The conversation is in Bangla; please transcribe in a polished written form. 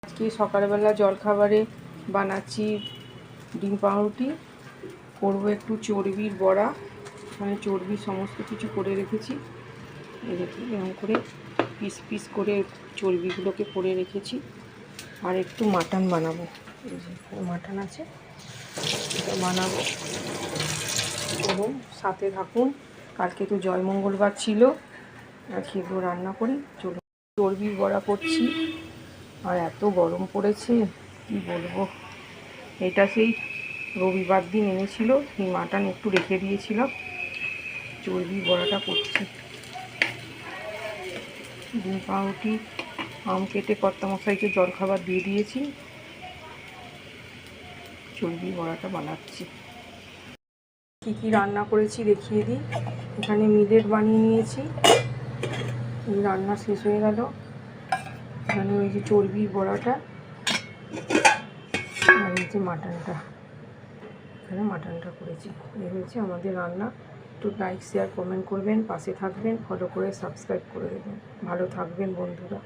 আজকে সকালবেলা জলখাবারে বানাচ্ছি ডিম পাউরুটি, করবো একটু চর্বির বড়া। মানে চর্বি সমস্ত কিছু করে রেখেছি, দেখি এরকম করে পিস পিস করে চর্বিগুলোকে করে রেখেছি। আর একটু মাটন বানাবো, এই যে মাটন আছে, এটা বানাবো। এবং সাথে থাকুন, কালকে তো জয় মঙ্গলবার ছিল, আর খেয়েও রান্না করি। চলুন, চর্বির বড়া করছি। আর এত গরম পড়েছে কি বলবো। এটা সেই রবিবার দিন এনেছিল, সেই মাটন একটু রেখে দিয়েছিলাম, চর্বির বড়াটা করছি। ডিম পাউরুটি, আম কেটে কর্তামশাইকে জলখাবার দিয়ে দিয়েছি, চর্বির বড়াটা বানাচ্ছি। কী কী রান্না করেছি দেখিয়ে দিই। এখানে মিলেট বানিয়ে নিয়েছি, এই রান্না শেষ হয়ে গেল। এখানে ওই যে চর্বির বড়াটা, আর এই যে মাটনটা, এখানে মাটনটা করেছি। এই হয়েছে আমাদের রান্না। একটু লাইক শেয়ার কমেন্ট করবেন, পাশে থাকবেন, ফলো করে সাবস্ক্রাইব করে দেবেন। ভালো থাকবেন বন্ধুরা।